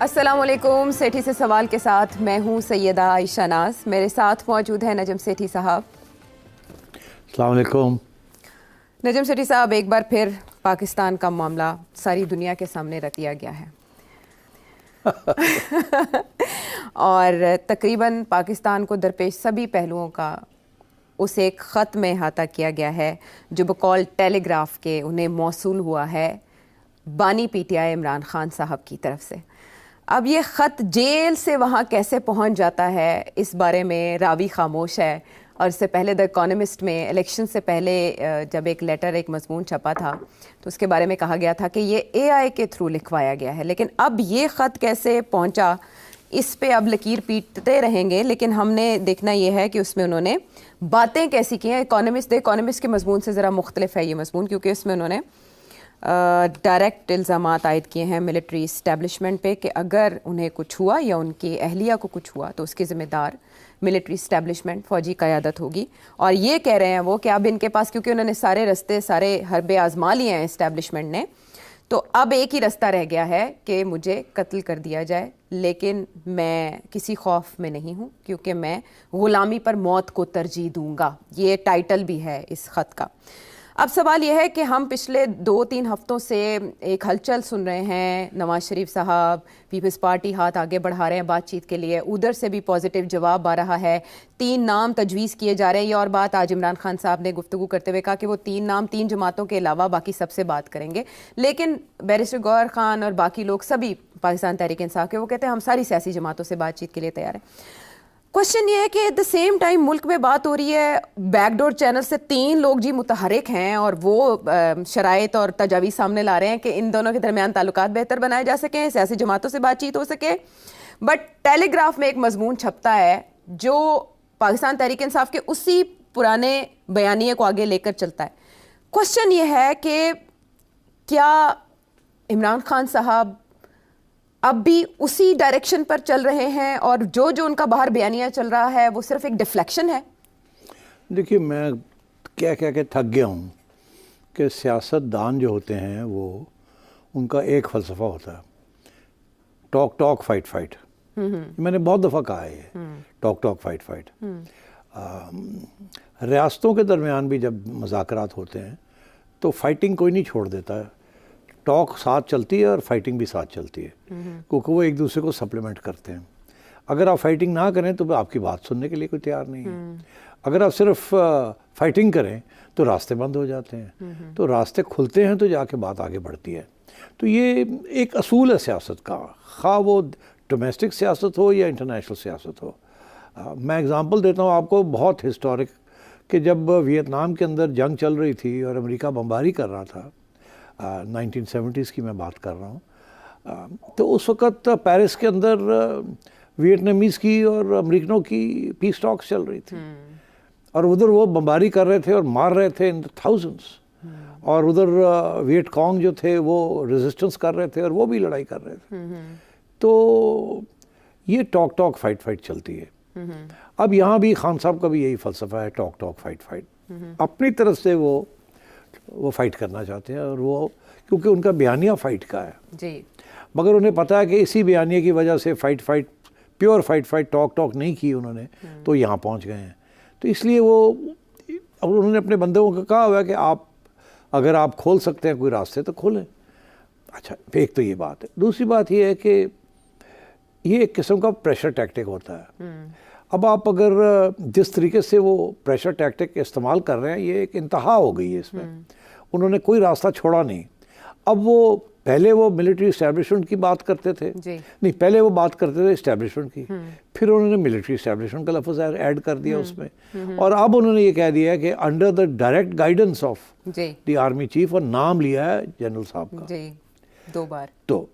अस्सलाम वालेकुम। सेठी से सवाल के साथ मैं हूँ सैयदा आयशा नाज। मेरे साथ मौजूद है नजम सेठी साहब। अस्सलाम वालेकुम। नजम सेठी साहब, एक बार फिर पाकिस्तान का मामला सारी दुनिया के सामने रख दिया गया है और तकरीबन पाकिस्तान को दरपेश सभी पहलुओं का उस एक ख़त में अहाता किया गया है जो बकौल टेलीग्राफ के उन्हें मौसूल हुआ है बानी पीटीआई इमरान खान साहब की तरफ से। अब ये ख़त जेल से वहाँ कैसे पहुँच जाता है, इस बारे में रावी खामोश है। और इससे पहले द इकोनॉमिस्ट में इलेक्शन से पहले जब एक लेटर, एक मजमून छपा था तो उसके बारे में कहा गया था कि ये एआई के थ्रू लिखवाया गया है। लेकिन अब ये ख़त कैसे पहुँचा, इस पे अब लकीर पीटते रहेंगे। लेकिन हमने देखना ये है कि उसमें उन्होंने बातें कैसी की हैं। द इकोनॉमिस्ट के मजमून से ज़रा मुख्तलिफ है ये मजमून, क्योंकि उसमें उन्होंने डायरेक्ट इल्ज़ामात आयद किए हैं मिलिट्री इस्टेब्लिशमेंट पे कि अगर उन्हें कुछ हुआ या उनकी अहलिया को कुछ हुआ तो उसके ज़िम्मेदार मिलिट्री इस्टेब्लिशमेंट, फ़ौजी क़यादत होगी। और ये कह रहे हैं वो कि अब इनके पास, क्योंकि उन्होंने सारे रास्ते, सारे हरबे आजमा लिए हैं इस्टेब्लिशमेंट ने, तो अब एक ही रास्ता रह गया है कि मुझे कत्ल कर दिया जाए। लेकिन मैं किसी खौफ में नहीं हूँ क्योंकि मैं ग़ुलामी पर मौत को तरजीह दूँगा। ये टाइटल भी है इस ख़त का। अब सवाल यह है कि हम पिछले 2-3 हफ्तों से एक हलचल सुन रहे हैं। नवाज शरीफ साहब, पीपल्स पार्टी हाथ आगे बढ़ा रहे हैं बातचीत के लिए, उधर से भी पॉजिटिव जवाब आ रहा है। 3 नाम तजवीज़ किए जा रहे हैं। ये और बात आज इमरान खान साहब ने गुफ्तगू करते हुए कहा कि वो 3 नाम 3 जमातों के अलावा बाकी सबसे बात करेंगे। लेकिन बैरिस्टर गौहर खान और बाकी लोग सभी पाकिस्तान तहरीक इंसाफ के, वो कहते हैं हम सारी सियासी जमातों से बातचीत के लिए तैयार हैं। क्वेश्चन ये है कि एट द सेम टाइम मुल्क में बात हो रही है बैकडोर चैनल से 3 लोग जी मुतहरिक हैं और वो शराइत और तजावीज़ सामने ला रहे हैं कि इन दोनों के दरमियान ताल्लुकात बेहतर बनाए जा सकें, सियासी जमातों से बातचीत हो सके। बट टेलीग्राफ में एक मजमून छपता है जो पाकिस्तान तहरीक इंसाफ के उसी पुराने बयानिए को आगे लेकर चलता है। क्वेश्चन ये है कि क्या इमरान खान साहब अब भी उसी डायरेक्शन पर चल रहे हैं और जो उनका बाहर बयानिया चल रहा है वो सिर्फ एक डिफ्लेक्शन है? देखिए, मैं क्या के थक गया हूँ कि सियासतदान जो होते हैं वो, उनका एक फ़लसफ़ा होता है, टॉक टॉक फाइट फाइट। मैंने बहुत दफ़ा कहा है ये, टॉक टॉक फाइट फाइट। रियासतों के दरमियान भी जब मुज़ाकरात होते हैं तो फाइटिंग कोई नहीं छोड़ देता है, टॉक साथ चलती है और फाइटिंग भी साथ चलती है, क्योंकि वो एक दूसरे को सप्लीमेंट करते हैं। अगर आप फाइटिंग ना करें तो आपकी बात सुनने के लिए कोई तैयार नहीं है। अगर आप सिर्फ फाइटिंग करें तो रास्ते बंद हो जाते हैं, तो रास्ते खुलते हैं तो जाके बात आगे बढ़ती है। तो ये एक असूल है सियासत का, खा वो डोमेस्टिक सियासत हो या इंटरनेशनल सियासत हो। मैं एग्ज़ाम्पल देता हूँ आपको, बहुत हिस्टोरिक, कि जब वियतनाम के अंदर जंग चल रही थी और अमेरिका बमबारी कर रहा था, 1970s की मैं बात कर रहा हूँ, तो उस वक़्त पेरिस के अंदर वियतनामीज़ की और अमेरिकनों की पीस टॉक्स चल रही थी और उधर वो बमबारी कर रहे थे और मार रहे थे इन द थाउजेंड्स, और उधर वियट कॉन्ग जो थे वो रेजिस्टेंस कर रहे थे और वो भी लड़ाई कर रहे थे। तो ये टॉक टॉक फाइट फाइट चलती है। अब यहाँ भी खान साहब का भी यही फ़लसफ़ा है, टॉक टॉक फाइट फाइट। अपनी तरफ से वो फ़ाइट करना चाहते हैं, और वो क्योंकि उनका बयानिया फ़ाइट का है जी, मगर उन्हें पता है कि इसी बयानिए की वजह से fight pure fight talk talk नहीं की उन्होंने, तो यहाँ पहुँच गए हैं। तो इसलिए वो, अब उन्होंने अपने बंदों को कहा हुआ है कि आप अगर आप खोल सकते हैं कोई रास्ते तो खोलें। अच्छा, एक तो ये बात है। दूसरी बात ये है कि ये एक किस्म का प्रेशर टैक्टिक होता है। अब आप अगर जिस तरीके से वो प्रेशर टैक्टिक इस्तेमाल कर रहे हैं, ये एक इंतहा हो गई है इसमें। उन्होंने कोई रास्ता छोड़ा नहीं। अब वो पहले वो मिलिट्री इस्टेब्लिशमेंट की बात करते थे, नहीं, पहले वो बात करते थे इस्टेब्लिशमेंट की, फिर उन्होंने मिलिट्री इस्टेब्लिशमेंट का लफ्ज़ ऐड कर दिया उसमें, और अब उन्होंने ये कह दिया है कि under the direct guidance of the army chief, और नाम लिया है जनरल साहब का 2 बार। तो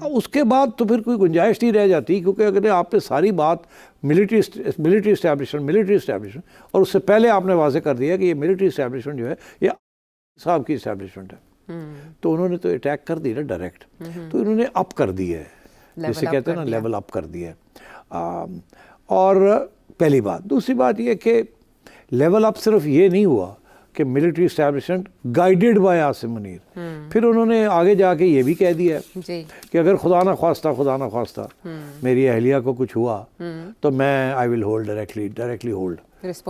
उसके बाद तो फिर कोई गुंजाइश नहीं रह जाती, क्योंकि अगर आपने सारी बात मिलिट्री इस्टेब्लिशमेंट, और उससे पहले आपने वाज़ेह कर दिया कि ये मिलिट्री इस्टेब्लिशमेंट जो है ये साहब की इस्टेब्लिशमेंट है, तो उन्होंने तो अटैक कर दी ना डायरेक्ट। तो इन्होंने अप कर दी है, जैसे कहते हैं ना, लेवल अप कर दिया है। और पहली बात। दूसरी बात ये कि लेवल अप सिर्फ ये नहीं हुआ कि military establishment guided by Asim Munir. फिर उन्होंने आगे जाके ये भी कह दिया जी। कि अगर खुदा ना ख्वास्ता मेरी अहलिया को कुछ हुआ तो मैं I will hold directly hold,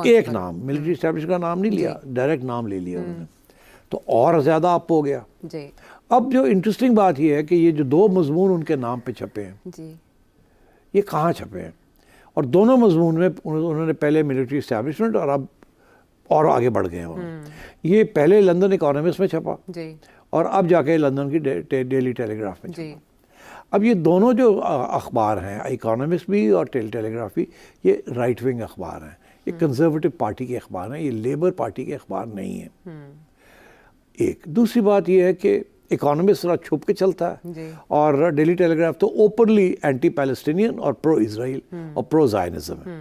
एक नाम मिलिट्री इस्टेब्लिशमेंट का नाम नहीं लिया, डायरेक्ट नाम ले लिया उन्होंने, तो और ज़्यादा अप हो गया जी। अब जो इंटरेस्टिंग बात ये है कि ये जो 2 मजमून उनके नाम पे छपे हैं जी, ये कहाँ छपे हैं, और दोनों मजमून में उन्होंने पहले मिलिट्री इस्टेब्लिशमेंट और अब और आगे बढ़ गए हैं। ये पहले लंदन इकोनॉमिस्ट में छपा जी, और अब जाके लंदन की डेली टेलीग्राफ में जी। छपा। अब ये दोनों जो अखबार हैं, इकोनॉमिस्ट भी और टेलीग्राफ भी, ये राइट विंग अखबार हैं, ये कंजर्वेटिव पार्टी के अखबार हैं, ये लेबर पार्टी के अखबार नहीं हैं। एक दूसरी बात ये है कि इकोनॉमिस्ट थोड़ा छुप के चलता है जी। और डेली टेलीग्राफ तो ओपनली एंटी पैलेस्टीनियन और प्रो इजराइल और प्रो जायनिज्म है।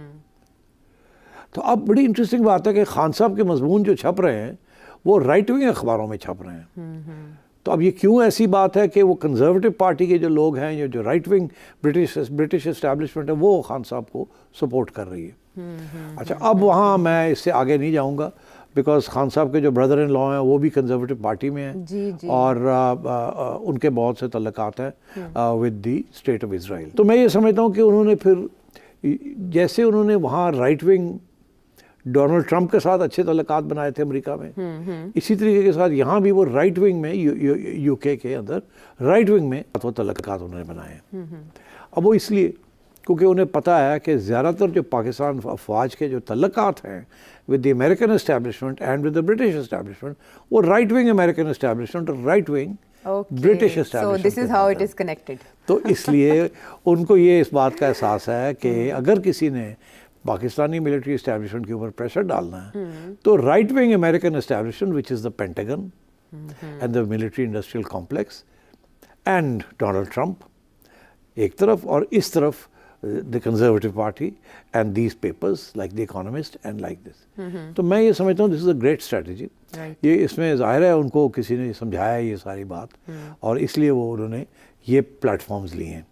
तो अब बड़ी इंटरेस्टिंग बात है कि खान साहब के मजमून जो छप रहे हैं वो राइट विंग अखबारों में छप रहे हैं। तो अब ये क्यों ऐसी बात है कि वो कंजर्वेटिव पार्टी के जो लोग हैं, जो राइट विंग ब्रिटिश एस्टैब्लिशमेंट है, वो खान साहब को सपोर्ट कर रही है। अच्छा, अब वहाँ मैं इससे आगे नहीं जाऊँगा बिकॉज खान साहब के जो ब्रदर इन लॉ हैं वो भी कंजर्वेटिव पार्टी में हैं जी, जी। और उनके बहुत से तल्लुकात हैं with the state of Israel. तो मैं ये समझता हूँ कि उन्होंने फिर जैसे उन्होंने वहाँ राइट विंग डोनाल्ड ट्रंप के साथ अच्छे तल्लुकात बनाए थे अमेरिका में, इसी तरीके के साथ यहाँ भी वो राइट विंग में यूके के अंदर राइट विंग में वो तल्लुकात उन्होंने बनाए हैं। अब वो इसलिए क्योंकि उन्हें पता है कि ज़्यादातर जो पाकिस्तान अफवाज के जो तल्लुकात हैं with the American establishment and with the British establishment, वो राइट विंग अमेरिकन एस्टैब्लिशमेंट और right wing British establishment. This is how it is connected. तो इसलिए उनको ये इस बात का एहसास है कि अगर किसी ने पाकिस्तानी मिलिट्री एस्टैब्लिशमेंट के ऊपर प्रेशर डालना है तो right wing American establishment which is the pentagon and the military industrial complex and Donald Trump एक तरफ, और इस तरफ the conservative party and these papers like the Economist and like this. तो मैं ये समझता हूँ this is a great strategy. ये इसमें ज़ाहिर है उनको किसी ने समझाया ये सारी बात और इसलिए वो उन्होंने ये प्लेटफॉर्म्स लिए हैं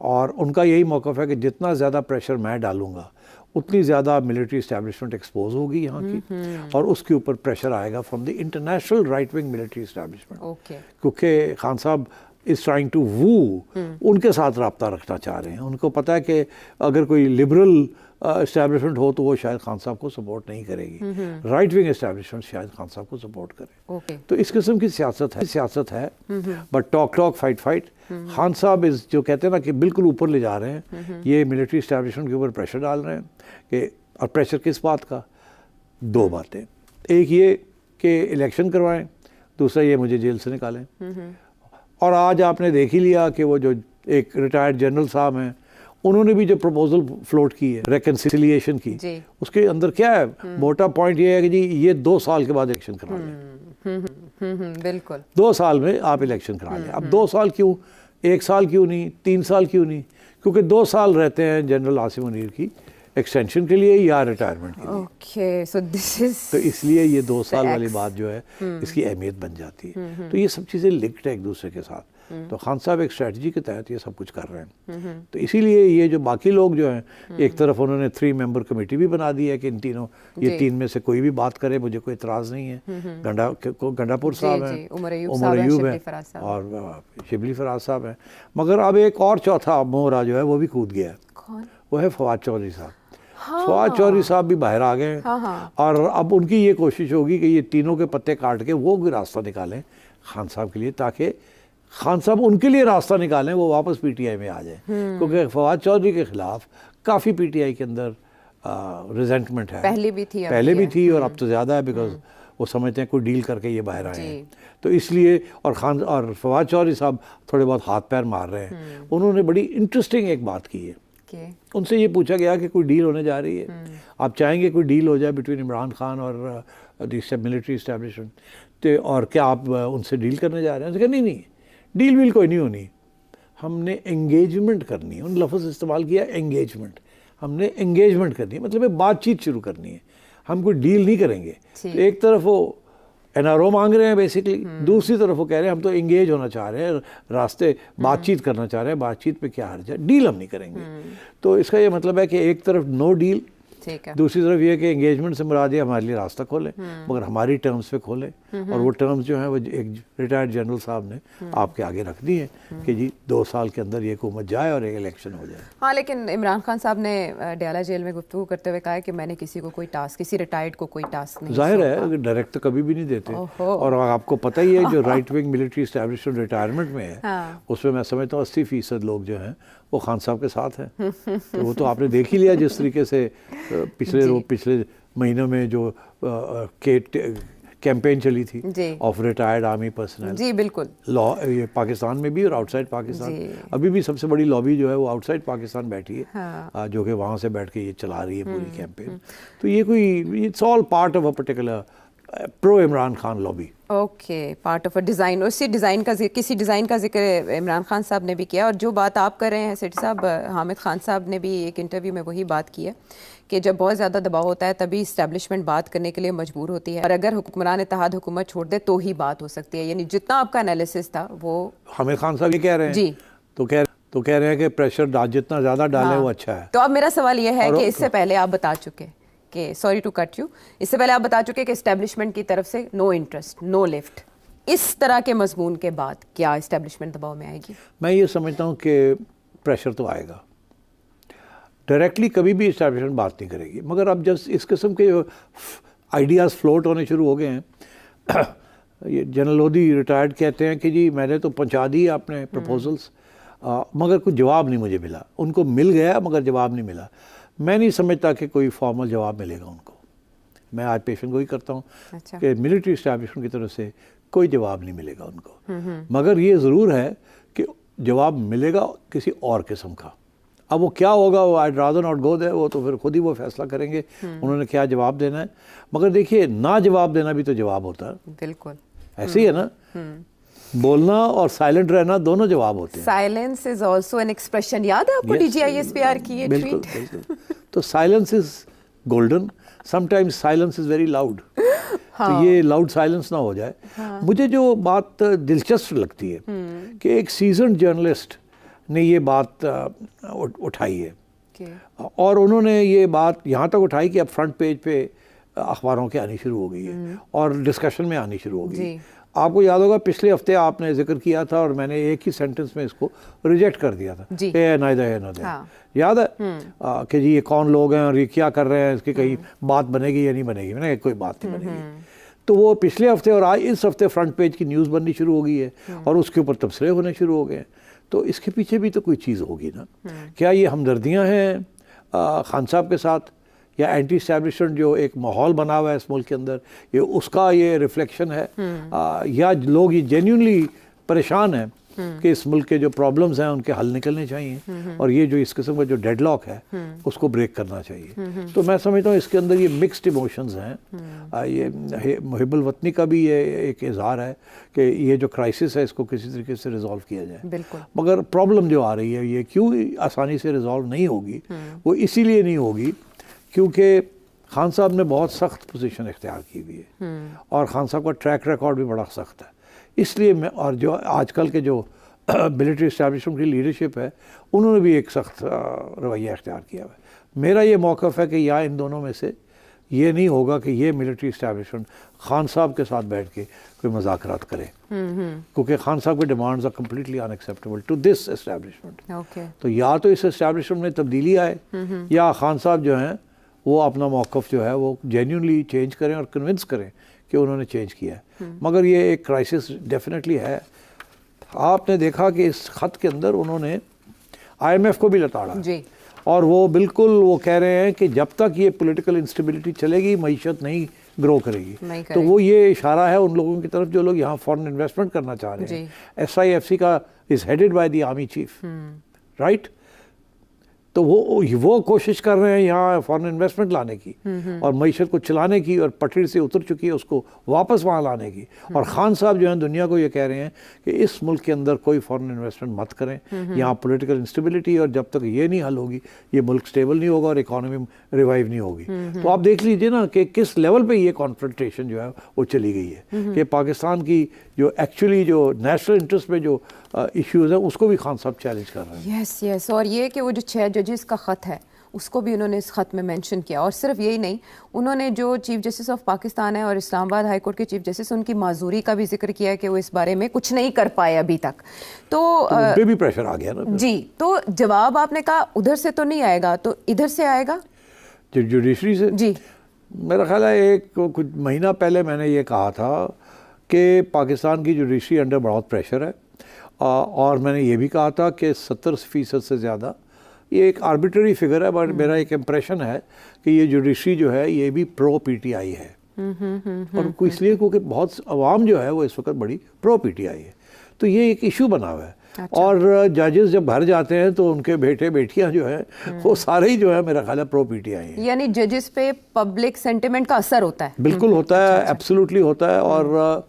और उनका यही मौक़िफ़ है कि जितना ज़्यादा प्रेशर मैं डालूँगा उतनी ज़्यादा मिलिट्री इस्टेब्लिशमेंट एक्सपोज होगी यहाँ की और उसके ऊपर प्रेशर आएगा from the international right wing military establishment, क्योंकि खान साहब इज़ ट्राइंग टू वू, उनके साथ रब्ता रखना चाह रहे हैं। उनको पता है कि अगर कोई लिबरल इस्टेब्लिशमेंट हो तो वो शायद खान साहब को सपोर्ट नहीं करेगी, राइट विंग इस्टेब्लिशमेंट शायद खान साहब को सपोर्ट करे। तो इस किस्म की सियासत है बट टॉक फाइट। खान साहब इस जो कहते हैं ना कि बिल्कुल ऊपर ले जा रहे हैं, ये मिलिट्री इस्टेब्लिशमेंट के ऊपर प्रेशर डाल रहे हैं कि, और प्रेशर किस बात का, 2 बातें, एक ये कि इलेक्शन करवाएं, दूसरा ये मुझे जेल से निकालें। और आज आपने देख ही लिया कि वो जो एक रिटायर्ड जनरल साहब हैं उन्होंने भी जो प्रपोजल फ्लोट की है रेकन्सिलिएशन की, उसके अंदर क्या है, मोटा पॉइंट ये है कि जी ये 2 साल के बाद इलेक्शन करा लें। बिल्कुल 2 साल में आप इलेक्शन करा लें। अब 2 साल क्यों, 1 साल क्यों नहीं, 3 साल क्यों नहीं, क्योंकि 2 साल रहते हैं जनरल आसिम मुनीर की एक्सटेंशन के लिए या रिटायरमेंट के लिए। ओके, सो दिस इज, तो इसलिए ये 2 साल वाली बात जो है इसकी अहमियत बन जाती है। तो ये सब चीज़ें लिंक्ड है एक दूसरे के साथ। तो खान साहब एक स्ट्रेटजी के तहत ये सब कुछ कर रहे हैं। तो इसीलिए ये जो बाकी लोग जो हैं, एक तरफ उन्होंने 3 मेंबर कमेटी भी बना दी है कि इन तीनों, ये 3 में से कोई भी बात करे मुझे कोई इतराज़ नहीं है। गंडापुर साहब हैं, उमर अयूब हैं और शिबली फराज साहब हैं, मगर अब एक और चौथा मोहरा जो है वो भी कूद गया है, वो है फवाद चौधरी साहब। फवाद चौधरी साहब भी बाहर आ गए हैं और अब उनकी ये कोशिश होगी कि ये तीनों के पत्ते काट के वो कोई रास्ता निकालें खान साहब के लिए, ताकि खान साहब उनके लिए रास्ता निकालें, वो वापस पीटीआई में आ जाए। क्योंकि फवाद चौधरी के खिलाफ काफ़ी पीटीआई के अंदर रिजेंटमेंट है, पहले भी थी और अब तो ज़्यादा है, बिकॉज वो समझते हैं कोई डील करके ये बाहर आए हैं। तो इसलिए और फवाद चौधरी साहब थोड़े बहुत हाथ पैर मार रहे हैं। उन्होंने बड़ी इंटरेस्टिंग एक बात की है, उनसे ये पूछा गया कि कोई डील होने जा रही है, आप चाहेंगे कोई डील हो जाए बिटवीन इमरान खान और मिलिट्री इस्टेब्लिशमेंट, तो और क्या आप उनसे डील करने जा रहे हैं? उन्होंने कहा नहीं, डील वील कोई नहीं होनी, हमने एंगेजमेंट करनी है। उन लफ्ज़ इस्तेमाल किया एंगेजमेंट, हमने एंगेजमेंट करनी है, मतलब बातचीत शुरू करनी है, हम कोई डील नहीं करेंगे। तो एक तरफ वो एनआरओ मांग रहे हैं बेसिकली, दूसरी तरफ वो कह रहे हैं हम तो एंगेज होना चाह रहे हैं, रास्ते बातचीत करना चाह रहे हैं, बातचीत पे क्या हर्ज है, डील हम नहीं करेंगे। तो इसका ये मतलब है कि एक तरफ नो डील ठीक है। दूसरी तरफ ये कि एंगेजमेंट से मुराद ये हमारे लिए रास्ता खोलें, मगर हमारी टर्म्स पे खोलें, और वो टर्म्स जो हैं वो एक रिटायर्ड जनरल साहब ने आपके आगे रख दी है कि जी 2 साल के अंदर ये हुकूमत जाए और एक इलेक्शन हो जाए। हाँ, लेकिन इमरान खान साहब ने डयाला जेल में गुफ्तगू करते हुए कहा है कि मैंने किसी को कोई टास्क, किसी रिटायर्ड को कोई टास्क नहीं जाहिर है डायरेक्ट तो कभी भी नहीं देते, और आपको पता ही है जो right wing military establishment retirement में है, हाँ। उसमें मैं समझता हूँ 80% लोग जो हैं वो खान साहब के साथ हैं। तो वो तो आपने देख ही लिया जिस तरीके से पिछले महीनों में जो कैंपेन चली थी ऑफ रिटायर्ड आर्मी पर्सनल। जी बिल्कुल। ये पाकिस्तान में भी और आउटसाइड पाकिस्तान, अभी भी सबसे बड़ी लॉबी जो है वो आउटसाइड पाकिस्तान बैठी है। हाँ। जो कि वहाँ से बैठ के ये चला रही है पूरी कैंपेन। तो ये कोई it's all part of a particular pro Imran Khan lobby. Okay, part of a design. उसी डिज़ाइन का किसी डिज़ाइन का जिक्र इमरान खान साहब ने भी किया, और जो बात आप कर रहे हैं सेठी साहब, हामिद खान साहब ने भी एक इंटरव्यू में वही बात की है कि जब बहुत ज़्यादा दबाव होता है तभी इस्टेब्लिशमेंट बात करने के लिए मजबूर होती है, और अगर हुक्मरान इत्तेहाद हुकूमत छोड़ दे तो ही बात हो सकती है। यानी जितना आपका एनालिसिस था वो हामिद खान साहब ये कह रहे हैं जी, तो कह रहे हैं कि प्रेशर जितना ज़्यादा डालें वो अच्छा है। तो अब मेरा सवाल ये है कि इससे पहले आप बता चुके कि, सॉरी टू कट यू, इससे पहले आप बता चुके कि इस्टेब्लिशमेंट की तरफ से नो इंटरेस्ट, नो लिफ्ट। इस तरह के मजमून के बाद क्या इस्टेब्लिशमेंट दबाव में आएगी? मैं ये समझता हूँ कि प्रेशर तो आएगा, डायरेक्टली कभी भी इस्टेब्लिशमेंट बात नहीं करेगी, मगर अब जब इस किस्म के आइडियाज़ फ्लोट होने शुरू हो गए हैं ये जनरल लोधी रिटायर्ड कहते हैं कि जी मैंने तो पहुँचा दी आपने प्रपोजल्स, मगर कुछ जवाब नहीं मुझे मिला। उनको मिल गया मगर जवाब नहीं मिला। मैं नहीं समझता कि कोई फॉर्मल जवाब मिलेगा उनको। मैं आज पेशन गोई करता हूँ कि मिलिट्री इस्टेब्लिशमेंट की तरफ से कोई जवाब नहीं मिलेगा उनको, मगर ये ज़रूर है कि जवाब मिलेगा किसी और किस्म का। अब वो क्या होगा वो I rather not go there, वो तो फिर खुद ही वो फैसला करेंगे उन्होंने क्या जवाब देना है। मगर देखिए ना जवाब देना भी तो जवाब होता है। बिल्कुल ऐसे ही है ना, बोलना और साइलेंट रहना दोनों जवाब होते हैं। Silence is also an expression. याद है आपको DGISPR की ये बिल्कुल, ट्वीट? बिल्कुल। तो silence is golden, sometimes silence is very loud. तो ये लाउड साइलेंस ना हो जाए। मुझे जो बात दिलचस्प लगती है कि एक सीजन्ड जर्नलिस्ट ने ये बात उठाई है, और उन्होंने ये बात यहाँ तक उठाई कि अब फ्रंट पेज पे अखबारों के आनी शुरू हो गई है और डिस्कशन में आनी शुरू हो गई। आपको याद होगा पिछले हफ्ते आपने जिक्र किया था और मैंने एक ही सेंटेंस में इसको रिजेक्ट कर दिया था, याद है कि जी ये कौन लोग हैं और ये क्या कर रहे हैं, इसकी कहीं बात बनेगी या नहीं बनेगी। मैंने कोई बात नहीं बनेगी। तो वो पिछले हफ्ते और आज इस हफ्ते फ्रंट पेज की न्यूज़ बननी शुरू हो गई है और उसके ऊपर तबसरे होने शुरू हो गए हैं। तो इसके पीछे भी तो कोई चीज़ होगी ना। क्या ये हमदर्दियाँ हैं खान साहब के साथ, या एंटी एस्टैब्लिशमेंट जो एक माहौल बना हुआ है इस मुल्क के अंदर, ये उसका ये रिफ्लेक्शन है, या लोग ये जेन्युइनली परेशान हैं कि इस मुल्क के जो प्रॉब्लम्स हैं उनके हल निकलने चाहिए और ये जो इस किस्म का जो डेडलॉक है उसको ब्रेक करना चाहिए। तो मैं समझता हूँ इसके अंदर ये मिक्स्ड इमोशंस हैं। ये मुहिब्बुल वतनी का भी ये एक इजहार है कि ये जो क्राइसिस है इसको किसी तरीके से रिजॉल्व किया जाए। मगर प्रॉब्लम जो आ रही है ये क्यों आसानी से रिजॉल्व नहीं होगी, वो इसीलिए नहीं होगी क्योंकि खान साहब ने बहुत सख्त पोजीशन इख्तियार की हुई है और खान साहब का ट्रैक रिकॉर्ड भी बड़ा सख्त है। इसलिए मैं, और जो आजकल के जो मिलिट्री इस्टेब्लिशमेंट की लीडरशिप है उन्होंने भी एक सख्त रवैया इख्तियार किया है। मेरा ये मौक़िफ़ है कि या इन दोनों में से ये नहीं होगा कि ये मिलिट्री इस्टेब्लिशमेंट खान साहब के साथ बैठ के कोई मुज़ाकरात करे, क्योंकि खान साहब के demands are completely unacceptable to this establishment. तो या तो इस इस्टेब्लिशमेंट में तब्दीली आए या खान साहब जो हैं वो अपना मौक़िफ़ जो है वो जेन्युइनली चेंज करें और कन्विंस करें कि उन्होंने चेंज किया है। मगर ये एक क्राइसिस डेफिनेटली है। आपने देखा कि इस ख़त के अंदर उन्होंने IMF को भी लताड़ा जी। और वो बिल्कुल वो कह रहे हैं कि जब तक ये पॉलिटिकल इंस्टेबिलिटी चलेगी मईशत नहीं ग्रो करेगी। तो वो ये इशारा है उन लोगों की तरफ जो लोग यहाँ फॉरेन इन्वेस्टमेंट करना चाह रहे हैं। SIFC का is headed by the army chief, right. तो वो कोशिश कर रहे हैं यहाँ फॉरेन इन्वेस्टमेंट लाने की और मईशत को चलाने की, और पटरी से उतर चुकी है उसको वापस वहाँ लाने की। और खान साहब जो हैं दुनिया को ये कह रहे हैं कि इस मुल्क के अंदर कोई फॉरेन इन्वेस्टमेंट मत करें, यहाँ पॉलिटिकल इंस्टेबिलिटी, और जब तक ये नहीं हल होगी ये मुल्क स्टेबल नहीं होगा और इकॉनमी रिवाइव नहीं होगी। तो आप देख लीजिए ना कि किस लेवल पर ये कॉन्फ्रंटेशन जो है वो चली गई है कि पाकिस्तान की जो एक्चुअली जो नेशनल इंटरेस्ट में जो इश्यूज़ हैं उसको भी खान साहब चैलेंज कर रहे हैं। यस। और ये कि वो जो 6 जजेस का ख़त है उसको भी उन्होंने इस ख़त में मेंशन किया। और सिर्फ यही नहीं, उन्होंने जो चीफ जस्टिस ऑफ पाकिस्तान है और इस्लामाबाद हाई कोर्ट के चीफ जस्टिस, उनकी माजूरी का भी जिक्र किया कि वो इस बारे में कुछ नहीं कर पाए अभी तक। तो उन पे भी प्रेशर आ गया ना जी। तो जवाब आपने कहा उधर से तो नहीं आएगा, तो इधर से आएगा जुडिशरी से जी। मेरा ख्याल है कुछ महीना पहले मैंने ये कहा था कि पाकिस्तान की जुडिशरी अंडर बहुत प्रेशर है, और मैंने ये भी कहा था कि 70% से ज़्यादा, ये एक आर्बिट्ररी फिगर है बट मेरा एक इम्प्रेशन है कि ये जुडिशरी जो है ये भी प्रो पीटीआई है। और इसलिए क्योंकि बहुत अवाम जो है वो इस वक्त बड़ी प्रो पीटीआई है, तो ये एक इशू बना हुआ है। अच्छा। और जजेस जब घर जाते हैं तो उनके बेटे बेटियां जो हैं वो सारे ही जो है मेरा ख्याल है प्रो पीटीआई हैं। यानी जजेस पे पब्लिक सेंटिमेंट का असर होता है? बिल्कुल होता है, एब्सोल्युटली होता है। और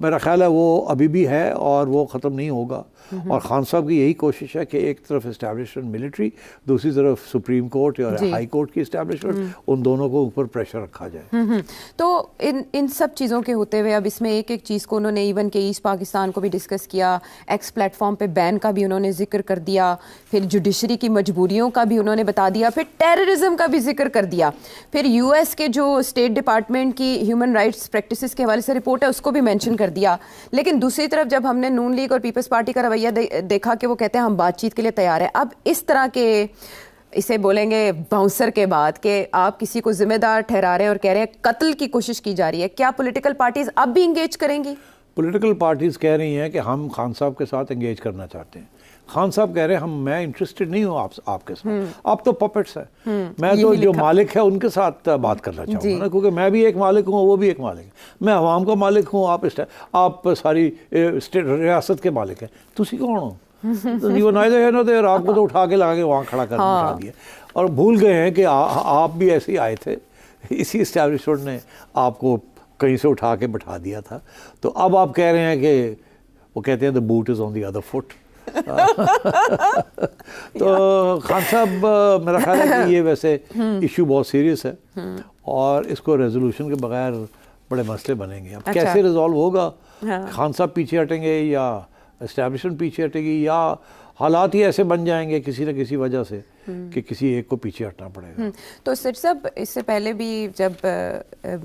मेरा ख्याल है वो अभी भी है और वो ख़त्म नहीं होगा। और खान साहब की यही कोशिश है कि एक तरफ इस्टेब्लिशमेंट मिलिट्री, दूसरी तरफ सुप्रीम कोर्ट और हाई कोर्ट की इस्टेब्लिशमेंट, उन दोनों को ऊपर प्रेशर रखा जाए। तो इन सब चीज़ों के होते हुए अब इसमें एक एक चीज़ को उन्होंने इवन के ईस्ट पाकिस्तान को भी डिस्कस किया, एक्स प्लेटफॉर्म पे बैन का भी उन्होंने जिक्र कर दिया, फिर जुडिशरी की मजबूरियों का भी उन्होंने बता दिया, फिर टेररिज्म का भी जिक्र कर दिया, फिर यूएस के जो स्टेट डिपार्टमेंट की ह्यूमन राइट्स प्रैक्टिसेस के हवाले से रिपोर्ट है उसको भी मेंशन कर दिया। लेकिन दूसरी तरफ जब हमने नून लीग और पीपल्स पार्टी का रवैया देखा कि वो कहते हैं हम बातचीत के लिए तैयार है, अब इस तरह के इसे बोलेंगे बाउंसर के बाद कि आप किसी को जिम्मेदार ठहरा रहे हैं और कह रहे हैं कत्ल की कोशिश की जा रही है, क्या पॉलिटिकल पार्टीज अब भी इंगेज करेंगी? पॉलिटिकल पार्टीज कह रही हैं कि हम खान साहब के साथ एंगेज करना चाहते हैं। खान साहब कह रहे हैं मैं इंटरेस्टेड नहीं हूँ आपके साथ, आप तो पपेट्स हैं, मैं तो जो मालिक है उनके साथ बात करना चाहूँगा ना, क्योंकि मैं भी एक मालिक हूँ, वो भी एक मालिक है, मैं अवाम का मालिक हूँ, आप सारी रियासत के मालिक हैं, तुसी कौन हो? तो ये नाइदर है ना, तो आपको तो उठा के लगा के वहाँ खड़ा कर बिठा दिया। और भूल गए हैं कि आप भी ऐसे ही आए थे, इसी इस्टेब्लिशमेंट ने आपको कहीं से उठा के बैठा दिया था। तो अब आप कह रहे हैं कि वो कहते हैं the boot is on the other foot. तो खान साहब मेरा ख्याल है कि ये वैसे इशू बहुत सीरियस है और इसको रेजोल्यूशन के बगैर बड़े मसले बनेंगे। अब कैसे रिजॉल्व होगा, खान साहब पीछे हटेंगे या एस्टैब्लिशमेंट पीछे हटेगी, या हालात ही ऐसे बन जाएंगे किसी न किसी वजह से कि किसी एक को पीछे हटना पड़ेगा। तो सर साहब, इससे पहले भी जब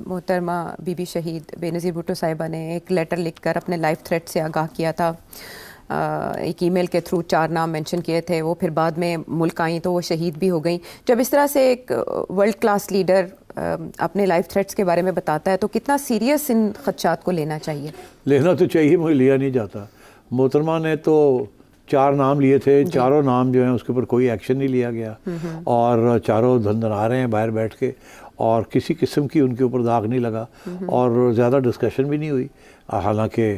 मोहतरमा बीबी शहीद बेनज़ीर भुट्टो साहिबा ने एक लेटर लिखकर अपने लाइफ थ्रेट से आगाह किया था, एक ईमेल के थ्रू 4 नाम मेंशन किए थे, वो फिर बाद में मुल्क आई तो वो शहीद भी हो गई। जब इस तरह से एक वर्ल्ड क्लास लीडर अपने लाइफ थ्रेट्स के बारे में बताता है तो कितना सीरियस इन खदशात को लेना चाहिए? लेना तो चाहिए, मुझे लिया नहीं जाता। मोहतरमा ने तो 4 नाम लिए थे, चारों नाम जो हैं उसके ऊपर कोई एक्शन नहीं लिया गया और चारों धंधना रहे हैं बाहर बैठ के और किसी किस्म की उनके ऊपर दाग नहीं लगा और ज़्यादा डिस्कशन भी नहीं हुई। हालांकि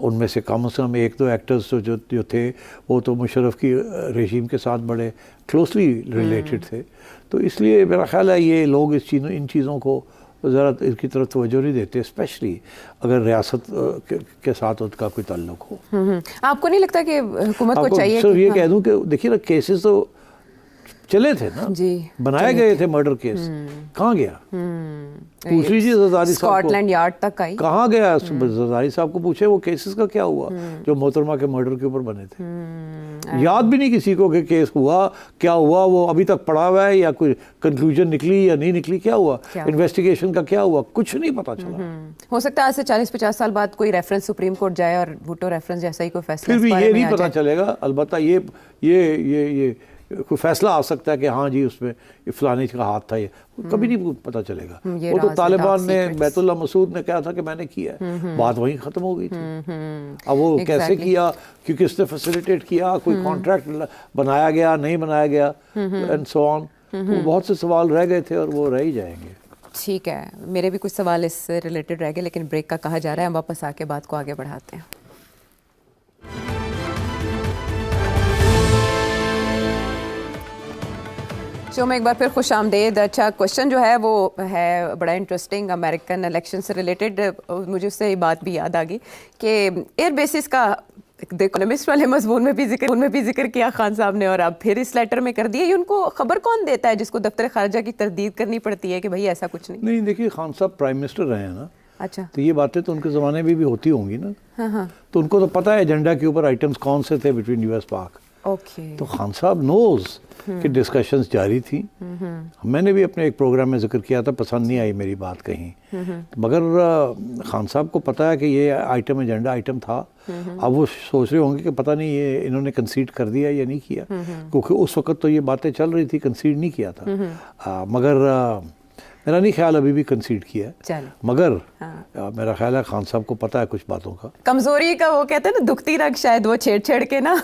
उनमें से कम एक दो एक्टर्स जो थे वो तो मुशर्रफ की रेजीम के साथ बड़े क्लोजली रिलेटेड थे, तो इसलिए मेरा ख्याल है ये लोग इन चीज़ों को ज़रा इसकी तरफ तवज्जो नहीं देते, स्पेशली अगर रियासत के साथ उनका कोई ताल्लुक हो। आपको नहीं लगता कि हुकूमत को चाहिए? सिर्फ ये कह दूं कि देखिए ना, केसेस तो चले थे ना जी, बनाए गए थे मर्डर केस, कहाँ गया? पूछ लीजिए जरदारी साहब को, स्कॉटलैंड यार्ड तक आई, कहाँ गया? जरदारी साहब को पूछे वो केसेस का क्या हुआ जो मोहतरमा के मर्डर के ऊपर बने थे। याद भी नहीं किसी को कि केस हुआ, क्या हुआ, वो अभी तक पड़ा हुआ है या कोई कंक्लूजन निकली या नहीं निकली, क्या हुआ, इन्वेस्टिगेशन का क्या हुआ, कुछ नहीं पता चला। हो सकता है आज से 40-50 साल बाद कोई रेफरेंस सुप्रीम कोर्ट जाए और भुट्टो रेफरेंस जैसा ही कोई फैसला, फिर भी ये नहीं पता चलेगा। अलबत्ता ये कोई फैसला आ सकता है कि हाँ जी उसमें फलाने का हाथ था, ये कभी नहीं पता चलेगा। वो तो तालिबान ने, बैतुल्ला मसूद ने कहा था कि मैंने किया है, बात वहीं ख़त्म हो गई थी। अब वो कैसे किया, क्योंकि इसने फैसिलिटेट किया, कोई कॉन्ट्रैक्ट बनाया गया, नहीं बनाया गया एंड सो ऑन, बहुत से सवाल रह गए थे और वो रह ही जाएंगे। ठीक है, मेरे भी कुछ सवाल इससे रिलेटेड रह गए, लेकिन ब्रेक का कहा जा रहा है, हम वापस आके बात को आगे बढ़ाते हैं। शो में एक बार फिर खुश आमदेद। अच्छा, क्वेश्चन जो है वो है बड़ा इंटरेस्टिंग, अमेरिकन इलेक्शन से रिलेटेड। मुझे उससे ये बात भी याद आ गई कि एयर बेसिस का इकोनॉमिस्ट वाले मजमून में भी जिक्र किया खान साहब ने और अब फिर इस लेटर में कर दिया। ये उनको खबर कौन देता है जिसको दफ्तर खारजा की तरदीद करनी पड़ती है कि भाई ऐसा कुछ नहीं? देखिए, खान साहब प्राइम मिनिस्टर रहे हैं ना। अच्छा, तो ये बातें तो उनके ज़माने में भी होती होंगी ना। हाँ। तो उनको तो पता है एजेंडा के ऊपर आइटम्स कौन से थे बिटवीन US पाक। ओके। तो खान साहब नोज कि डिस्कशंस जारी थी। मैंने भी अपने एक प्रोग्राम में जिक्र किया था, पसंद नहीं आई मेरी बात कहीं, मगर खान साहब को पता है कि ये आइटम एजेंडा आइटम था। अब वो सोच रहे होंगे कि पता नहीं ये इन्होंने कंसीड कर दिया या नहीं किया, क्योंकि उस वक्त तो ये बातें चल रही थी, कंसीड नहीं किया था। मगर मेरा नहीं ख्याल अभी भी कंसीड किया है, मगर मेरा ख्याल है खान साहब को पता है कुछ बातों का। कमजोरी का वो कहते हैं ना, दुखती रग शायद वो छेड़ के ना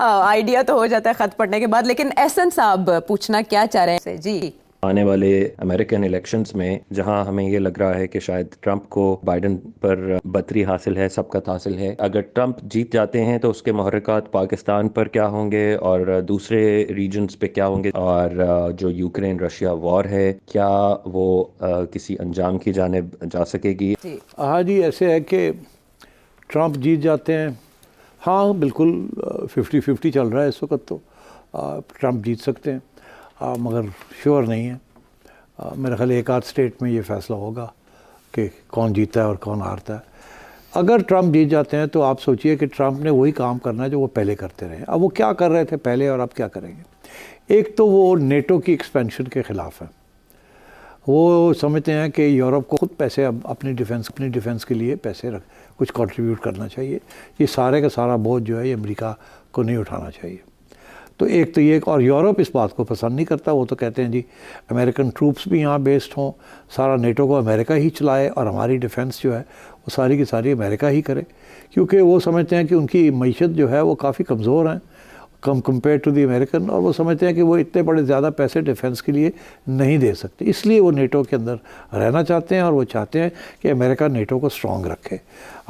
आइडिया तो हो जाता है खत पढ़ने के बाद। लेकिन एहसन साहब पूछना क्या चाह रहे हैं जी? आने वाले अमेरिकन इलेक्शंस में जहां हमें ये लग रहा है कि शायद ट्रंप को बाइडन पर बतरी हासिल है, सबकत हासिल है, अगर ट्रंप जीत जाते हैं तो उसके मुहर्रिकात पाकिस्तान पर क्या होंगे और दूसरे रीजन्स पे क्या होंगे, और जो यूक्रेन रशिया वॉर है क्या वो किसी अंजाम की जानिब जा सकेगी? हाँ जी, ऐसे है कि ट्रंप जीत जाते हैं, हाँ बिल्कुल 50-50 चल रहा है इस वक्त, तो ट्रंप जीत सकते हैं, मगर श्योर नहीं है। मेरा ख्याल एक आध स्टेट में ये फैसला होगा कि कौन जीता है और कौन हारता है। अगर ट्रंप जीत जाते हैं तो आप सोचिए कि ट्रंप ने वही काम करना है जो वो पहले करते रहे। अब वो क्या कर रहे थे पहले और अब क्या करेंगे? एक तो वो नेटो की एक्सपेंशन के ख़िलाफ़ है। वो समझते हैं कि यूरोप को खुद पैसे अब अपनी डिफेंस के लिए पैसे कुछ कंट्रीब्यूट करना चाहिए। ये सारे का सारा बोझ जो है ये अमेरिका को नहीं उठाना चाहिए। तो एक तो ये, और यूरोप इस बात को पसंद नहीं करता। वो तो कहते हैं जी अमेरिकन ट्रूप्स भी यहाँ बेस्ड हों, सारा नेटो को अमेरिका ही चलाए और हमारी डिफेंस जो है वो सारी की सारी अमेरिका ही करे, क्योंकि वो समझते हैं कि उनकी मईशत जो है वो काफ़ी कमज़ोर है कंपेयर टू दी अमेरिकन, और वो समझते हैं कि वो इतने बड़े ज़्यादा पैसे डिफेंस के लिए नहीं दे सकते, इसलिए वो नेटो के अंदर रहना चाहते हैं और वो चाहते हैं कि अमेरिका नेटो को स्ट्रॉन्ग रखे।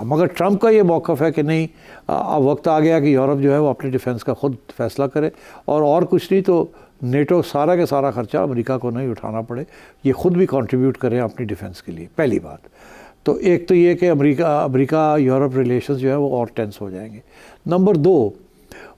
मगर ट्रंप का ये मौक़िफ़ है कि नहीं, अब वक्त आ गया कि यूरोप जो है वो अपनी डिफेंस का खुद फैसला करे, और कुछ नहीं तो नेटो सारा का सारा ख़र्चा अमेरिका को नहीं उठाना पड़े, ये खुद भी कंट्रीब्यूट करें अपनी डिफेंस के लिए। पहली बात तो एक तो ये कि अमेरिका यूरोप रिलेशंस जो है वो और टेंस हो जाएंगे। नंबर 2,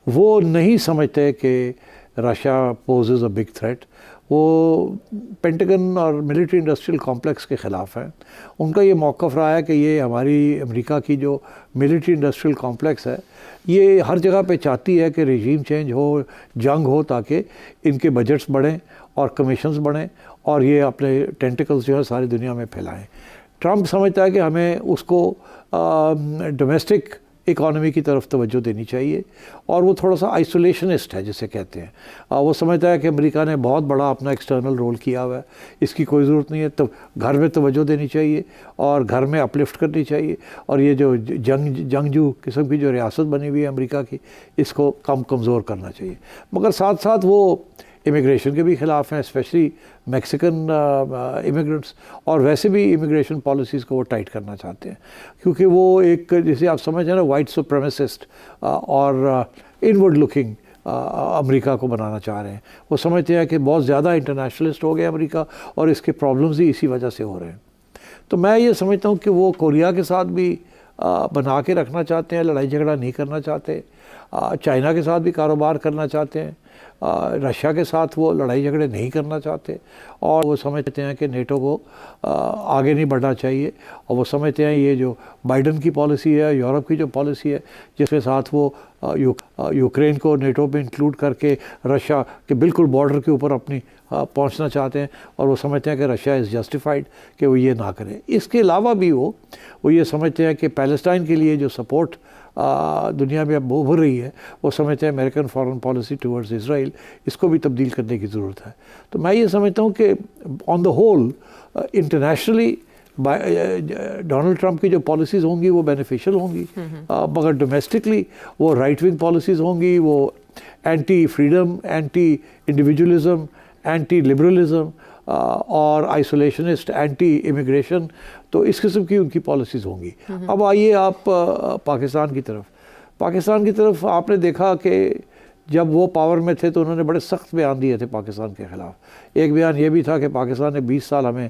वो नहीं समझते कि Russia possess a big threat. वो पेंटागन और मिलिट्री इंडस्ट्रियल कॉम्प्लेक्स के ख़िलाफ़ हैं। उनका ये मौक़िफ़ रहा है कि ये हमारी अमेरिका की जो मिलिट्री इंडस्ट्रियल कॉम्प्लेक्स है ये हर जगह पे चाहती है कि रेजीम चेंज हो, जंग हो, ताकि इनके बजट्स बढ़ें और कमीशंस बढ़ें और ये अपने टेंटिकल्स जो है सारी दुनिया में फैलाएं। ट्रंप समझता है कि हमें उसको डोमेस्टिक इकॉनमी की तरफ तवज्जो देनी चाहिए, और वो थोड़ा सा आइसोलेशनिस्ट है जिसे कहते हैं। वो समझता है कि अमेरिका ने बहुत बड़ा अपना एक्सटर्नल रोल किया हुआ है, इसकी कोई ज़रूरत नहीं है, तो घर में तवज्जो देनी चाहिए और घर में अपलिफ्ट करनी चाहिए, और ये जो जंगजू किस्म की जो रियासत बनी हुई है अमेरिका की, इसको कमज़ोर करना चाहिए। मगर साथ साथ वो इमिग्रेशन के भी ख़िलाफ़ हैं, स्पेशली मैक्सिकन इमिग्रेंट्स, और वैसे भी इमिग्रेशन पॉलिसीज़ को वो टाइट करना चाहते हैं, क्योंकि वो एक जैसे आप समझ हैं ना वाइट सुप्रीमेसिस्ट और इनवर्ड लुकिंग अमेरिका को बनाना चाह रहे हैं। वो समझते हैं कि बहुत ज़्यादा इंटरनेशनलिस्ट हो गया अमेरिका और इसके प्रॉब्लम्स ही इसी वजह से हो रहे हैं। तो मैं ये समझता हूँ कि वो कोरिया के साथ भी बना के रखना चाहते हैं, लड़ाई झगड़ा नहीं करना चाहते। चाइना के साथ भी कारोबार करना चाहते हैं, रशिया के साथ वो लड़ाई झगड़े नहीं करना चाहते, और वो समझते हैं कि नेटो को आगे नहीं बढ़ना चाहिए। और वो समझते हैं ये जो बाइडन की पॉलिसी है, यूरोप की जो पॉलिसी है, जिसके साथ वो यूक्रेन को नेटो में इंक्लूड करके रशिया के बिल्कुल बॉर्डर के ऊपर अपनी पहुंचना चाहते हैं, और वो समझते हैं कि रशिया इज़ जस्टिफाइड कि वो ये ना करें। इसके अलावा भी वो ये समझते हैं कि पैलेस्टाइन के लिए जो सपोर्ट दुनिया में अब उभर रही है, वो समझते हैं American foreign policy towards Israel, इसको भी तब्दील करने की ज़रूरत है। तो मैं ये समझता हूँ कि on the whole internationally Donald Trump की जो पॉलिसीज़ होंगी वो बेनिफिशियल होंगी, मगर डोमेस्टिकली वो राइट विंग पॉलिसीज़ होंगी, वो anti freedom, anti individualism, anti liberalism और आइसोलेशनिस्ट, एंटी इमिग्रेशन, तो इस किस्म की उनकी पॉलिसीज़ होंगी। अब आइए आप पाकिस्तान की तरफ आपने देखा कि जब वो पावर में थे तो उन्होंने बड़े सख्त बयान दिए थे पाकिस्तान के ख़िलाफ़। एक बयान ये भी था कि पाकिस्तान ने 20 साल हमें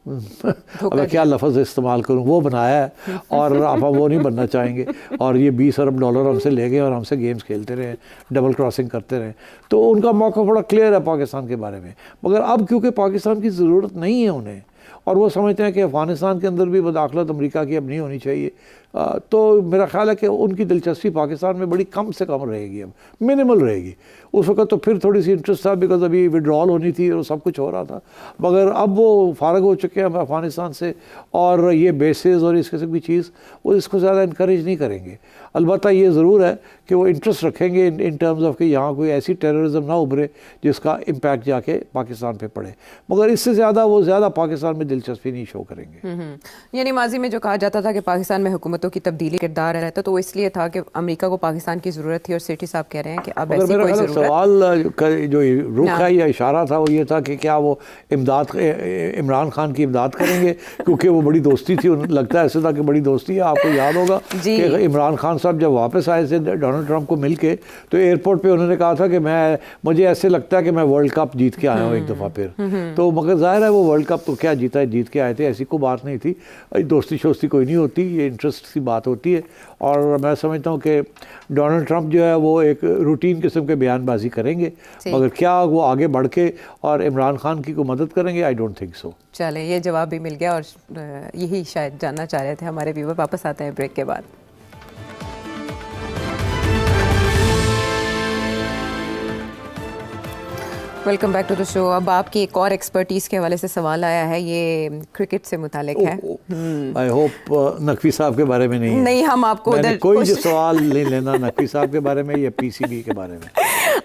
अगर क्या लफ्ज़ इस्तेमाल करूं वो बनाया है और अब हम वो नहीं बनना चाहेंगे, और ये 20 अरब डॉलर हमसे ले गए और हमसे गेम्स खेलते रहे, डबल क्रॉसिंग करते रहे। तो उनका मौका बड़ा क्लियर है पाकिस्तान के बारे में। मगर अब क्योंकि पाकिस्तान की ज़रूरत नहीं है उन्हें, और वो समझते हैं कि अफ़गानिस्तान के अंदर भी मुदाखलत अमेरिका की अब नहीं होनी चाहिए, तो मेरा ख्याल है कि उनकी दिलचस्पी पाकिस्तान में बड़ी कम से कम रहेगी, अब मिनिमल रहेगी। उस वक्त तो फिर थोड़ी सी इंटरेस्ट था बिकॉज अभी विड्रॉल होनी थी और सब कुछ हो रहा था, मगर अब वो फारग हो चुके हैं अफगानिस्तान से, और ये बेसेस और इस किस्म की चीज़ वो इसको ज़्यादा इनकरेज नहीं करेंगे। अलबत्ता ये ज़रूर है कि वो इंटरेस्ट रखेंगे इन टर्म्स ऑफ कि यहाँ कोई ऐसी टेररिज्म ना उभरे जिसका इम्पैक्ट जाके पाकिस्तान पे पड़े, मगर इससे ज़्यादा वो ज़्यादा पाकिस्तान में दिलचस्पी नहीं शो करेंगे। यानी माजी में जो कहा जाता था कि पाकिस्तान में हुकूमतों की तब्दीली किरदार रहता, तो वो इसलिए था कि अमेरिका को पाकिस्तान की ज़रूरत थी, और सेठी साहब कह रहे हैं कि अब ऐसी कोई ज़रूरत। सवाल जो रुख है या इशारा था वो ये था कि क्या वो इमरान खान की इमदाद करेंगे, क्योंकि वो बड़ी दोस्ती थी, लगता है ऐसे था कि बड़ी दोस्ती है। आपको याद होगा कि इमरान खान साहब जब वापस आए थे डोनाल्ड ट्रंप को मिलके, तो एयरपोर्ट पे उन्होंने कहा था कि मुझे ऐसे लगता है कि मैं वर्ल्ड कप जीत के आया हूँ एक दफ़ा फिर। तो मगर जाहिर है वो वर्ल्ड कप तो क्या जीता है, जीत के आए थे, ऐसी कोई बात नहीं थी, दोस्ती शोस्ती कोई नहीं होती, ये इंटरेस्ट की बात होती है। और मैं समझता हूँ कि डोनाल्ड ट्रंप जो है वो एक रूटीन किस्म के बयानबाजी करेंगे, मगर क्या वो आगे बढ़ के और इमरान खान की को मदद करेंगे, आई डोंट थिंक सो। चले, ये जवाब भी मिल गया, और यही शायद जानना चाह रहे थे हमारे व्यूवर। वापस आते हैं ब्रेक के बाद। Welcome back to the show. अब आपकी एक और एक्सपर्टीज़ के हवाले से सवाल आया है, ये क्रिकेट से मुतालिक है। आई होप नकवी साहब के बारे में नहीं है। नहीं, हम आपको उधर कोई जो सवाल नहीं लेना नकवी साहब के बारे में या पीसीबी के बारे में।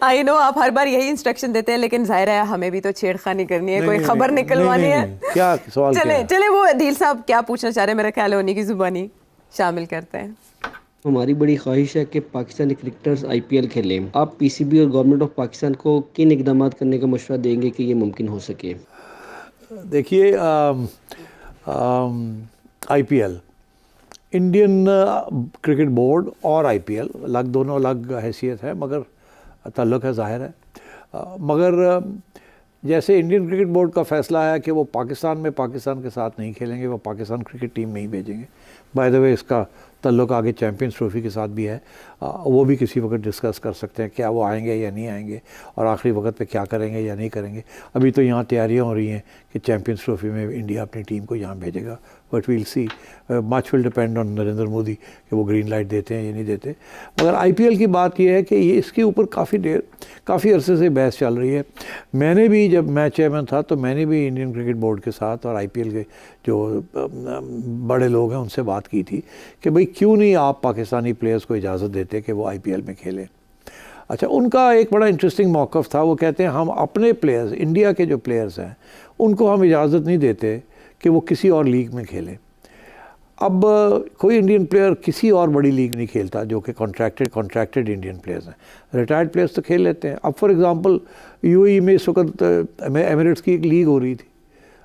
आई नो आप हर बार यही इंस्ट्रक्शन देते हैं, लेकिन जाहिर है हमें भी तो छेड़खानी करनी है, कोई खबर निकलवानी है। क्या सवाल? चले वो अदील साहब क्या पूछना चाह रहे हैं, मेरा ख्याल है उन्हीं की जुबानी शामिल करते हैं। हमारी बड़ी ख्वाहिश है कि पाकिस्तानी क्रिकेटर्स आईपीएल खेलें। आप पीसीबी और गवर्नमेंट ऑफ पाकिस्तान को किन इक़दाम करने का मशवरा देंगे कि ये मुमकिन हो सके? देखिए, आईपीएल, इंडियन क्रिकेट बोर्ड और आईपीएल दोनों अलग हैसियत है, मगर ताल्लुक़ है, ज़ाहिर है। मगर जैसे इंडियन क्रिकेट बोर्ड का फ़ैसला है कि वो पाकिस्तान में पाकिस्तान के साथ नहीं खेलेंगे, वो पाकिस्तान क्रिकेट टीम में ही भेजेंगे। बाय द वे इसका ताल्लुक़ आगे चैम्पियंस ट्रॉफी के साथ भी है, वो भी किसी वक्त डिस्कस कर सकते हैं क्या वो आएंगे या नहीं आएंगे, और आखिरी वक्त पे क्या करेंगे या नहीं करेंगे। अभी तो यहाँ तैयारियाँ हो रही हैं कि चैम्पियंस ट्रॉफी में इंडिया अपनी टीम को यहाँ भेजेगा, but we'll see, much will depend on Narendra Modi कि वो ग्रीन लाइट देते हैं या नहीं देते। मगर आईपीएल की बात यह है कि ये इसके ऊपर काफ़ी अरसे से बहस चल रही है। मैंने भी, जब मैं चेयरमैन था, तो मैंने भी इंडियन क्रिकेट बोर्ड के साथ और आईपीएल के जो बड़े लोग हैं उनसे बात की थी कि भाई क्यों नहीं आप पाकिस्तानी प्लेयर्स को इजाज़त देते कि वो आईपीएल में खेलें। अच्छा, उनका एक बड़ा इंटरेस्टिंग मौक़िफ़ था। वो कहते हैं हम अपने प्लेयर्स, इंडिया के जो प्लेयर्स हैं, उनको हम इजाज़त नहीं देते कि वो किसी और लीग में खेलें। अब कोई इंडियन प्लेयर किसी और बड़ी लीग नहीं खेलता जो कि कॉन्ट्रैक्टेड इंडियन प्लेयर्स हैं। रिटायर्ड प्लेयर्स तो खेल लेते हैं। अब फॉर एग्ज़ाम्पल यूएई में इस वक्त एमिरेट्स की एक लीग हो रही थी,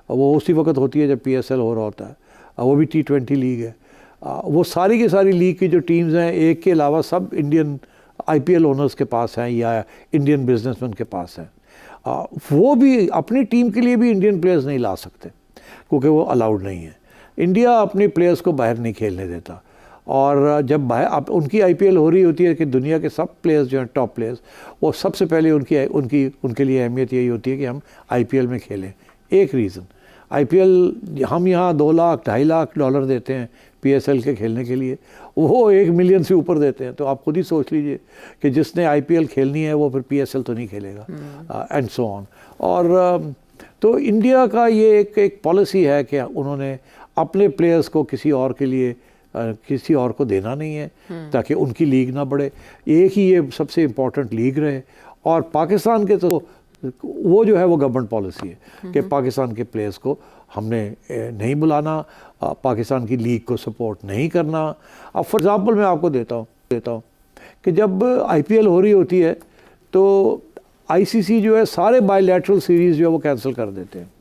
वो उसी वक्त होती है जब पीएसएल हो रहा होता है, वो भी T20 लीग है। वो सारी की सारी लीग की जो टीम्स हैं, एक के अलावा सब इंडियन आईपीएल ओनर्स के पास हैं या इंडियन बिजनेसमैन के पास हैं। वो भी अपनी टीम के लिए भी इंडियन प्लेयर्स नहीं ला सकते क्योंकि वो अलाउड नहीं है। इंडिया अपने प्लेयर्स को बाहर नहीं खेलने देता, और जब बाहर उनकी आईपीएल हो रही होती है कि दुनिया के सब प्लेयर्स जो हैं, टॉप प्लेयर्स, वो सबसे पहले उनके लिए अहमियत यही होती है कि हम आईपीएल में खेलें। एक रीज़न, आईपीएल हम यहाँ $2 लाख $2.5 लाख देते हैं पीएसएल के खेलने के लिए, वो 1 मिलियन से ऊपर देते हैं। तो आप खुद ही सोच लीजिए कि जिसने आईपीएल खेलनी है वो फिर पीएसएल तो नहीं खेलेगा, एंड सो ऑन। और तो इंडिया का ये एक पॉलिसी है कि उन्होंने अपने प्लेयर्स को किसी और के लिए किसी और को देना नहीं है ताकि उनकी लीग ना बढ़े। एक ही ये सबसे इम्पोर्टेंट लीग रहे। और पाकिस्तान के तो वो जो है वो गवर्नमेंट पॉलिसी है कि पाकिस्तान के प्लेयर्स को हमने नहीं बुलाना, पाकिस्तान की लीग को सपोर्ट नहीं करना। अब फॉर एग्ज़ाम्पल मैं आपको देता हूँ कि जब आईपीएल हो रही होती है तो आईसीसी जो है सारे बायलैटरल सीरीज़ जो है वो कैंसिल कर देते हैं।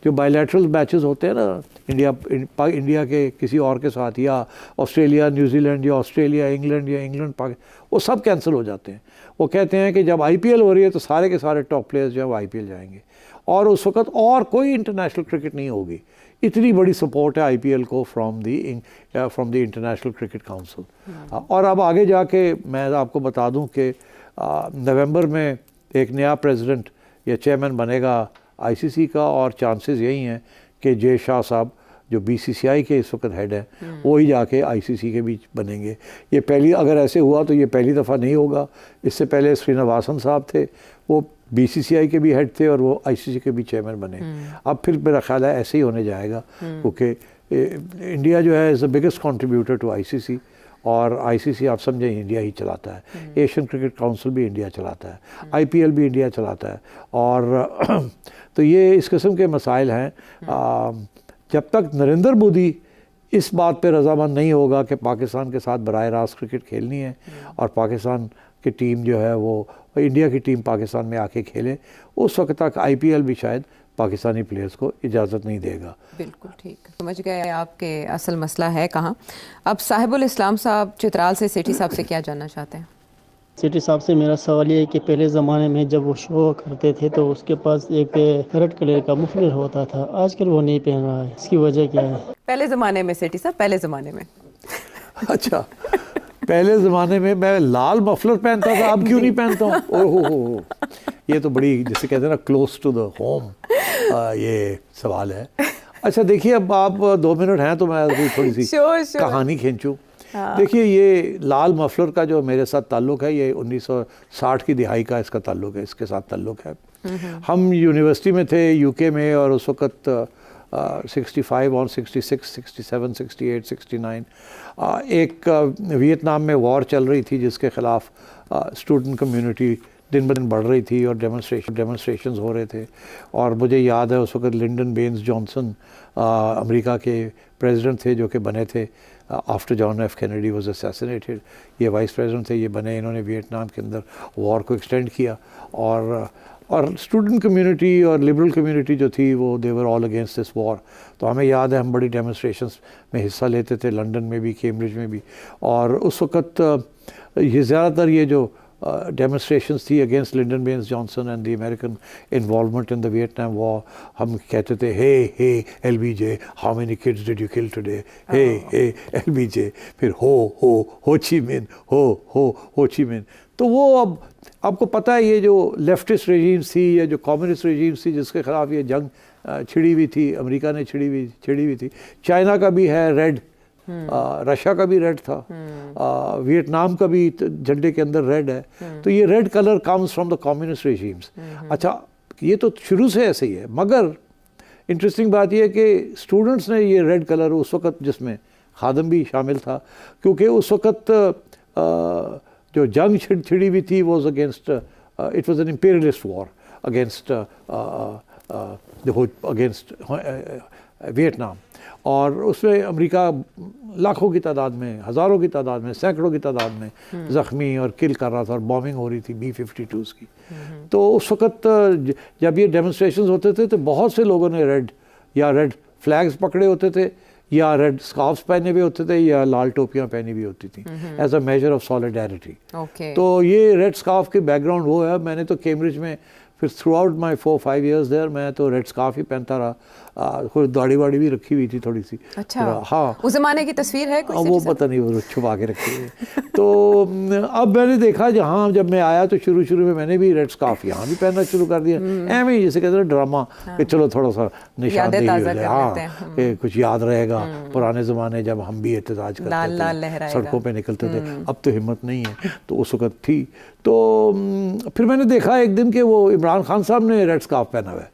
जो बायलैटरल मैचेस होते हैं ना इंडिया के किसी और के साथ, या ऑस्ट्रेलिया न्यूजीलैंड, या ऑस्ट्रेलिया इंग्लैंड, या इंग्लैंड पाकिस्तान, वो सब कैंसिल हो जाते हैं। वो कहते हैं कि जब आईपीएल हो रही है तो सारे के सारे टॉप प्लेयर्स जो है वो आईपीएल जाएंगे, और उस वक्त और कोई इंटरनेशनल क्रिकेट नहीं होगी। इतनी बड़ी सपोर्ट है आईपीएल को from the international cricket council. और अब आगे जाके मैं आपको बता दूं कि नवंबर में एक नया प्रेसिडेंट या चेयरमैन बनेगा आईसीसी का, और चांसेस यही हैं कि जे शाह साहब जो BCCI के इस वक्त हेड है वो ही जाके ICC के बीच बनेंगे। ये पहली, अगर ऐसे हुआ तो ये पहली दफ़ा नहीं होगा। इससे पहले श्रीनिवासन साहब थे, वो BCCI के भी हेड थे और वो ICC के भी चेयरमैन बने। अब फिर मेरा ख्याल है ऐसे ही होने जाएगा, क्योंकि इंडिया जो है is the biggest contributor to ICC, और ICC आप समझें इंडिया ही चलाता है। एशियन क्रिकेट काउंसिल भी इंडिया चलाता है, IPL भी इंडिया चलाता है। और तो ये इस किस्म के मसाइल हैं। जब तक नरेंद्र मोदी इस बात पे रजामंद नहीं होगा कि पाकिस्तान के साथ बराह रास्त क्रिकेट खेलनी है और पाकिस्तान की टीम जो है वो इंडिया की टीम पाकिस्तान में आके खेले, उस वक्त तक IPL भी शायद पाकिस्तानी प्लेयर्स को इजाज़त नहीं देगा। बिल्कुल ठीक, समझ गए आपके असल मसला है कहाँ। अब साहिबुल इस्लाम साहब चित्राल से सेठी साहब से क्या जानना चाहते हैं? सेठी साहब से मेरा सवाल ये है कि पहले ज़माने में जब वो शो करते थे तो उसके पास एक रेड कलर का मफलर होता था, आजकल वो नहीं पहन रहा है, इसकी वजह क्या है? पहले ज़माने में सेठी साहब, पहले ज़माने में अच्छा, पहले ज़माने में मैं लाल मफलर पहनता था, अब क्यों नहीं पहनता हूँ? ओहो, ये तो बड़ी, जैसे कहते हैं ना, क्लोज टू द होम ये सवाल है। अच्छा देखिए, अब आप 2 मिनट हैं तो मैं थोड़ी सी कहानी खींचूँ। देखिए, ये लाल मफलर का जो मेरे साथ ताल्लुक़ है, ये 1960 की दिहाई का इसका ताल्लुक़ है, इसके साथ ताल्लुक़ है। हम यूनिवर्सिटी में थे UK में, और उस वक़्त 65 और 66, 67, 68, 69 एक वियतनाम में वॉर चल रही थी, जिसके ख़िलाफ़ स्टूडेंट कम्युनिटी दिन ब दिन बढ़ रही थी और डेमोन्स्ट्रेशंस हो रहे थे। और मुझे याद है उस वक्त लिंडन बेंस जॉनसन अमेरिका के प्रेसिडेंट थे, जो कि बने थे after John F Kennedy was assassinated. ये वाइस प्रेसिडेंट थे, ये बने, इन्होंने वियतनाम के अंदर वॉर को एक्सटेंड किया। और स्टूडेंट कम्युनिटी और लिबरल कम्युनिटी जो थी वो they were all against this war. तो हमें याद है हम बड़ी डेमोन्स्ट्रेशंस में हिस्सा लेते थे, लंदन में भी, कैम्ब्रिज में भी। और उस वक़्त ये ज़्यादातर ये जो डेमोन्स्ट्रेशंस थी against Lyndon Baines Johnson and the American involvement in the Vietnam war, हम कहते थे hey LBJ, how many kids did you kill today, hey LBJ, फिर हो ची मिन, हो ची मिन। तो वो अब आपको पता है, ये जो लेफ्टिस्ट रेजीम्स थी या जो कम्युनिस्ट रेजीम्स थी जिसके ख़िलाफ़ ये जंग छिड़ी हुई थी, अमेरिका ने छिड़ी हुई थी। चाइना का भी है रेड, रशिया का भी रेड था, वियतनाम का भी झंडे के अंदर रेड है। तो ये red colour comes from the communist regimes. अच्छा, ये तो शुरू से ऐसे ही है, मगर इंटरेस्टिंग बात यह है कि स्टूडेंट्स ने ये रेड कलर उस वक़्त, जिसमें खादम भी शामिल था, क्योंकि उस वक़्त जो जंग छिड़ी हुई थी was against, it was an imperialist war against Vietnam. और उसमें अमेरिका लाखों की तादाद में, हज़ारों की तादाद में, सैकड़ों की तादाद में ज़ख्मी और किल कर रहा था, और बॉम्बिंग हो रही थी B-52s की। तो उस वक़्त जब ये डेमोन्स्ट्रेशंस होते थे तो बहुत से लोगों ने रेड फ्लैग्स पकड़े होते थे, या रेड स्कार्फ्स पहने हुए होते थे, या लाल टोपियाँ पहनी हुई होती थी, as a measure of solidarity. तो ये रेड स्कार्फ के बैकग्राउंड वो है। मैंने तो कैम्ब्रिज में फिर throughout my 4-5 years there मैं तो रेड स्कार्फ ही पहनता रहा। कोई दाढ़ी वाड़ी भी रखी हुई थी थोड़ी सी। अच्छा, हाँ, उस ज़माने की तस्वीर है कोई? वो पता नहीं, वो छुपा के रखी है। तो अब मैंने देखा, जहाँ जब मैं आया तो शुरू में मैंने भी रेड स्कार्फ यहाँ भी पहनना शुरू कर दिया, ऐਵੇਂ ही जैसे कहते हैं ड्रामा, कि चलो थोड़ा सा निशानदेही हो जाए, हाँ, कि कुछ याद रहेगा पुराने ज़माने जब हम भी एहतजाज करते थे, सड़कों पे निकलते थे। अब तो हिम्मत नहीं है, तो उस वक़्त थी। तो फिर मैंने देखा एक दिन कि वो इमरान खान साहब ने रेड स्कार्फ पहना हुआ है,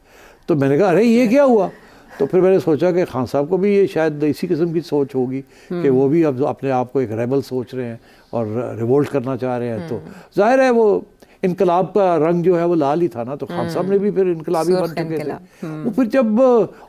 तो मैंने कहा अरे ये क्या हुआ? तो फिर मैंने सोचा कि खान साहब को भी ये शायद इसी किस्म की सोच होगी कि वो भी अब अपने आप को एक रेबल सोच रहे हैं और रिवोल्ट करना चाह रहे हैं। तो जाहिर है वो इनकलाब का रंग जो है वो लाल ही था ना, तो खान साहब ने भी फिर इनकलाबी बन चुके थे। वो फिर जब,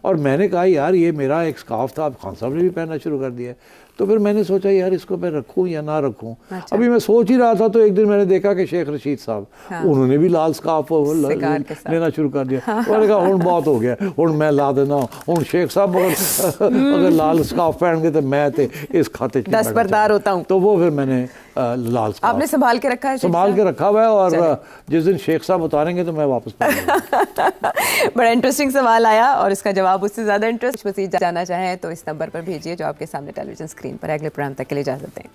और मैंने कहा यार ये मेरा एक स्कार्फ था, अब खान साहब ने भी पहनना शुरू कर दिया। तो फिर मैंने सोचा यार इसको मैं रखूं या ना रखूं। अच्छा। अभी मैं सोच ही रहा था तो एक दिन मैंने देखा कि शेख रशीद साहब, उन्होंने भी लाल स्कार्फ लेना शुरू कर दिया। मैंने कहा हुण बहुत हो गया, हुण मैं ला देना, हुण शेख साहब अगर लाल स्कार्फ पहन गए तो मैं इस खाते दस्तबरदार होता हूँ। तो वो फिर मैंने लाल स्कार्फ आपने संभाल के रखा है? संभाल के रखा हुआ है, और जिस दिन शेख साहब उतारेंगे तो मैं वापस बड़ा इंटरेस्टिंग सवाल आया, और इसका जवाब उससे ज़्यादा इंटरेस्ट मज़ीद जानना चाहें तो इस नंबर पर भेजिए जो आपके सामने टेलीविजन स्क्रीन पर है। अगले प्रोग्राम तक के लिए इजाज़त दें।